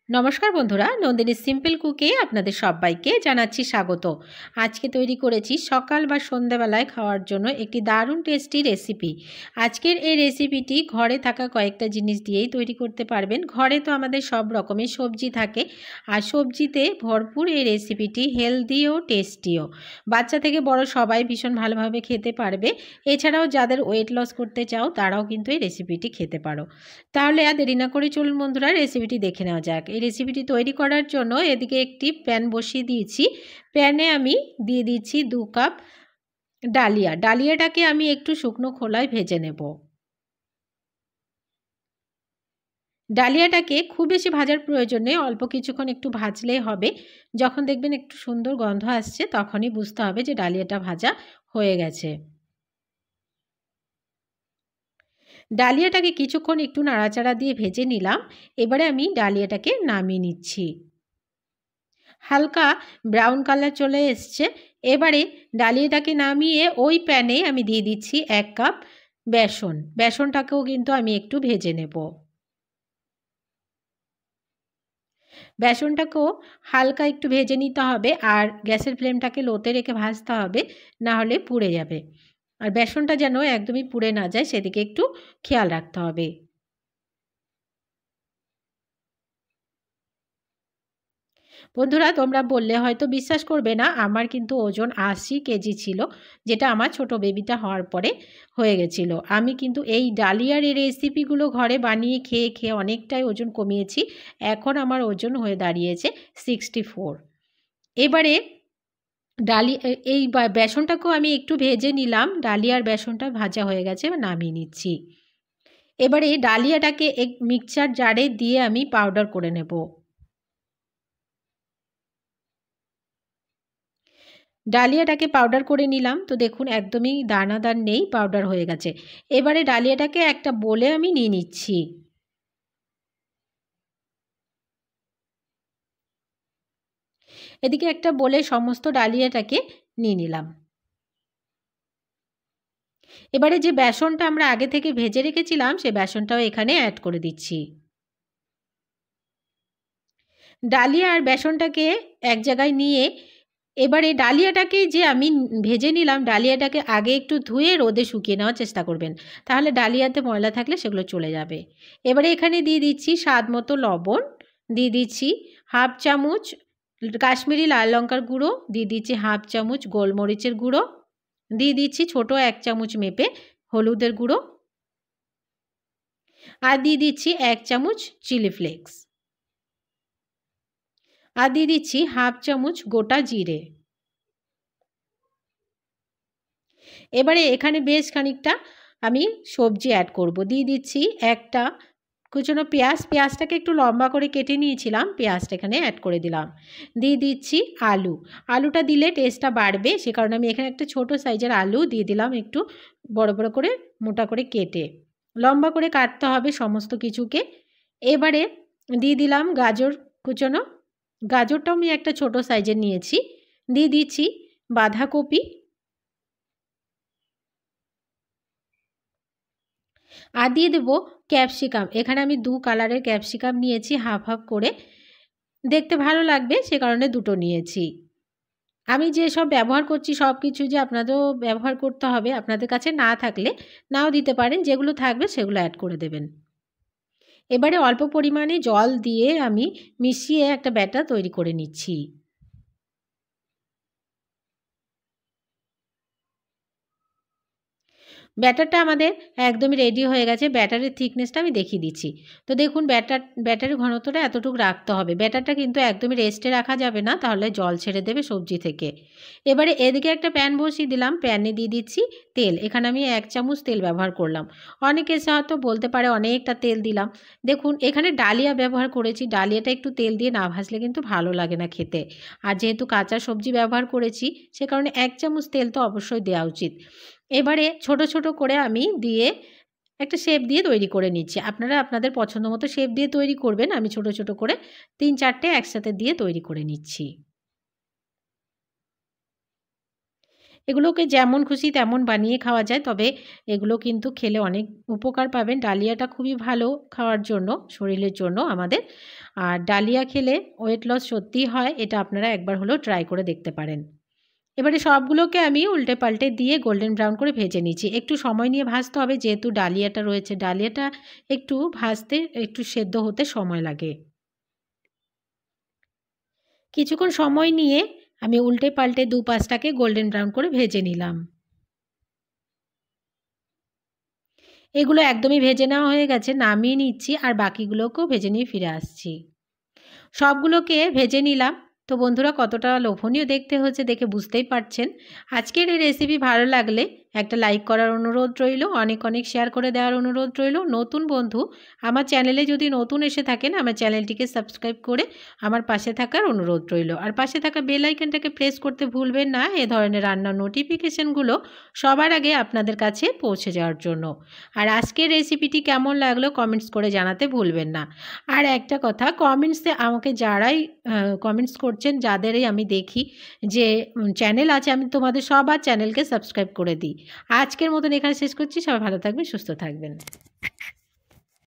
নমস্কার বন্ধুরা, নন্দিনী সিম্পল কুকে আপনাদের সবাইকে জানাচ্ছি স্বাগত। আজকে তৈরি করেছি সকাল বা সন্ধ্যাবেলায় খাওয়ার জন্য একটি দারুণ টেস্টি রেসিপি। আজকের এই রেসিপিটি ঘরে থাকা কয়েকটা জিনিস দিয়েই তৈরি করতে পারবেন। ঘরে তো আমাদের সব রকমের সবজি থাকে, আর সবজিতে ভরপুর এই রেসিপিটি হেলদি ও টেস্টিও। বাচ্চা থেকে বড় সবাই ভীষণ ভালোভাবে খেতে পারবে। এছাড়াও যাদের ওয়েট লস করতে চাও তারাও কিন্তু এই রেসিপিটি খেতে পারো। তাহলে আর দেরি না করে চলুন বন্ধুরা, রেসিপিটি দেখে নেওয়া যাক। এই রেসিপিটি তৈরি করার জন্য এদিকে একটি প্যান বসিয়ে দিয়েছি। প্যানে আমি দিয়ে দিচ্ছি 2 কাপ ডালিয়া। ডালিয়াটাকে আমি একটু শুকনো খোলায় ভেজে নেব। ডালিয়াটাকে খুব বেশি ভাজার প্রয়োজন নেই, অল্প কিছুক্ষণ একটু ভাজলেই হবে। যখন দেখবেন একটু সুন্দর গন্ধ আসছে তখনই বুঝতে হবে যে ডালিয়াটা ভাজা হয়ে গেছে। ডালিয়াটাকে কিছুক্ষণ একটু নাড়াচাড়া দিয়ে ভেজে নিলাম। এবারে আমি ডালিয়াটাকে নামিয়ে নিচ্ছি। হালকা ব্রাউন কালার চলে এসছে। এবারে ডালিয়াটাকে নামিয়ে ওই প্যানে আমি দিয়ে দিচ্ছি 1 কাপ বেসন। বেসনটাকেও কিন্তু আমি একটু ভেজে নেব। বেসনটাকেও হালকা একটু ভেজে নিতে হবে, আর গ্যাসের ফ্লেমটাকে লোতে রেখে ভাজতে হবে, না হলে পুড়ে যাবে। আর বেসনটা যেন একদমই পুড়ে না যায় সেদিকে একটু খেয়াল রাখতে হবে। বন্ধুরা, তোমরা বললে হয়তো বিশ্বাস করবে না, আমার কিন্তু ওজন 80 কেজি ছিল, যেটা আমার ছোট বেবিটা হওয়ার পরে হয়ে গেছিলো। আমি কিন্তু এই ডালিয়ার এই রেসিপিগুলো ঘরে বানিয়ে খেয়ে খেয়ে অনেকটাই ওজন কমিয়েছি। এখন আমার ওজন হয়ে দাঁড়িয়েছে 64। এবারে এই বেসনটাকেও আমি একটু ভেজে নিলাম। ডালিয়ার বেসনটা ভাজা হয়ে গেছে, নামিয়ে নিচ্ছি। এবারে ডালিয়াটাকে মিক্সচার জারে দিয়ে আমি পাউডার করে নেব। ডালিয়াটাকে পাউডার করে নিলাম, তো দেখুন একদমই দানাদার নেই, পাউডার হয়ে গেছে। এবারে ডালিয়াটাকে একটা বোলে আমি নিয়ে নিচ্ছি। এদিকে একটা বোলে সমস্ত ডালিয়াটাকে নিয়ে নিলাম। এবারে যে বেসনটা আমরা আগে থেকে ভেজে রেখেছিলাম সেই বেসনটাও এখানে অ্যাড করে দিচ্ছি। ডালিয়া আর বেসনটাকে এক জায়গায় নিয়ে এবারে ডালিয়াটাকে যে আমি ভেজে নিলাম, ডালিয়াটাকে আগে একটু ধুয়ে রোদে শুকিয়ে নেওয়ার চেষ্টা করবেন, তাহলে ডালিয়াতে ময়লা থাকলে সেগুলো চলে যাবে। এবারে এখানে দিয়ে দিচ্ছি স্বাদ মতো লবণ, দিয়ে দিচ্ছি 1/2 চামচ কাশ্মীরি লাল লঙ্কার গুঁড়ো, দিয়ে দিচ্ছি 1/2 চামচ গোলমরিচের গুঁড়ো, দিয়ে দিচ্ছি ছোটো 1 চামচ মেপে হলুদের গুঁড়ো, আর দিয়ে দিচ্ছি 1 চামচ চিলি ফ্লেক্স, আর দিয়ে দিচ্ছি 1/2 চামচ গোটা জিরে। এবারে এখানে বেশ খানিকটা আমি সবজি অ্যাড করব। দিয়ে দিচ্ছি একটা কুচনো পেঁয়াজ, পেঁয়াজটাকে একটু লম্বা করে কেটে নিয়েছিলাম, পেঁয়াজটা এখানে অ্যাড করে দিলাম। দিয়ে দিচ্ছি আলু, আলুটা দিলে টেস্টটা বাড়বে, সে কারণে আমি এখানে একটা ছোট সাইজের আলু দিয়ে দিলাম, একটু বড় বড় করে মোটা করে কেটে। লম্বা করে কাটতে হবে সমস্ত কিছুকে। এবারে দিয়ে দিলাম গাজর কুচনো, গাজরটাও আমি একটা ছোট সাইজের নিয়েছি। দিয়ে দিচ্ছি বাঁধাকপি, আর দিয়ে দেবো ক্যাপসিকাম। এখানে আমি 2 কালারের ক্যাপসিকাম নিয়েছি, হাফ হাফ করে, দেখতে ভালো লাগবে সে কারণে 2টো নিয়েছি। আমি যে সব ব্যবহার করছি সব কিছু যে আপনাদেরও ব্যবহার করতে হবে, আপনাদের কাছে না থাকলে নাও দিতে পারেন, যেগুলো থাকবে সেগুলো অ্যাড করে দেবেন। এবারে অল্প পরিমাণে জল দিয়ে আমি মিশিয়ে একটা ব্যাটার তৈরি করে নিচ্ছি। ব্যাটারটা আমাদের একদমই রেডি হয়ে গেছে। ব্যাটারের থিকনেসটা আমি দেখিয়ে দিচ্ছি। তো দেখুন ব্যাটারের ঘনত্বটা এতটুকু রাখতে হবে। ব্যাটারটা কিন্তু একদমই রেস্টে রাখা যাবে না, তাহলে জল ছেড়ে দেবে সবজি থেকে। এবারে এদিকে একটা প্যান বসিয়ে দিলাম, প্যানে দিয়ে দিচ্ছি তেল। এখানে আমি 1 চামচ তেল ব্যবহার করলাম। অনেকে হয়তো বলতে পারে অনেকটা তেল দিলাম। দেখুন এখানে ডালিয়া ব্যবহার করেছি, ডালিয়াটা একটু তেল দিয়ে না ভাজলে কিন্তু ভালো লাগে না খেতে। আর যেহেতু কাঁচা সবজি ব্যবহার করেছি সে কারণে 1 চামচ তেল তো অবশ্যই দেওয়া উচিত। এবারে ছোট ছোট করে আমি দিয়ে একটা শেপ দিয়ে তৈরি করে নিচ্ছি। আপনারা আপনাদের পছন্দ মতো শেপ দিয়ে তৈরি করবেন। আমি ছোট ছোট করে 3-4টে একসাথে দিয়ে তৈরি করে নিচ্ছি। এগুলোকে যেমন খুশি তেমন বানিয়ে খাওয়া যায়, তবে এগুলো কিন্তু খেলে অনেক উপকার পাবেন। ডালিয়াটা খুবই ভালো খাওয়ার জন্য, শরীরের জন্য আমাদের। আর ডালিয়া খেলে ওয়েট লস সত্যিই হয়, এটা আপনারা একবার হলেও ট্রাই করে দেখতে পারেন। এবারে সবগুলোকে আমি উল্টে পাল্টে দিয়ে গোল্ডেন ব্রাউন করে ভেজে নিচ্ছি। একটু সময় নিয়ে ভাজতে হবে, যেহেতু ডালিয়াটা রয়েছে, ডালিয়াটা একটু ভাজতে একটু সেদ্ধ হতে সময় লাগে। কিছুক্ষণ সময় নিয়ে আমি উল্টে পাল্টে দুপাশটাকে গোল্ডেন ব্রাউন করে ভেজে নিলাম। এগুলো একদমই ভেজে নেওয়া হয়ে গেছে, নামিয়ে নিচ্ছি আর বাকিগুলোকেও ভেজে নিয়ে ফিরে আসছি। সবগুলোকে ভেজে নিলাম। তো বন্ধুরা, কতটা লোভনীয় দেখতে হচ্ছে দেখে বুঝতেই পারছেন। আজকের এই রেসিপি ভালো লাগলে একটা লাইক করার অনুরোধ রইল, অনেক অনেক শেয়ার করে দেওয়ার অনুরোধ রইল। নতুন বন্ধু আমার চ্যানেলে যদি নতুন এসে থাকেন, আমার চ্যানেলটিকে সাবস্ক্রাইব করে আমার পাশে থাকার অনুরোধ রইল। আর পাশে থাকা বেল আইকনটাকে প্রেস করতে ভুলবেন না, এ ধরনের রান্নার নোটিফিকেশনগুলো সবার আগে আপনাদের কাছে পৌঁছে যাওয়ার জন্য। আর আজকের রেসিপিটি কেমন লাগলো কমেন্টস করে জানাতে ভুলবেন না। আর একটা কথা, কমেন্টসে আমাকে যারাই কমেন্টস করছেন, যাদেরই আমি দেখি যে চ্যানেল আছে, আমি তোমাদের সবার চ্যানেলকে সাবস্ক্রাইব করে দিই। আজকের মতন এখানে শেষ করছি। সবাই ভালো থাকবেন, সুস্থ থাকবেন।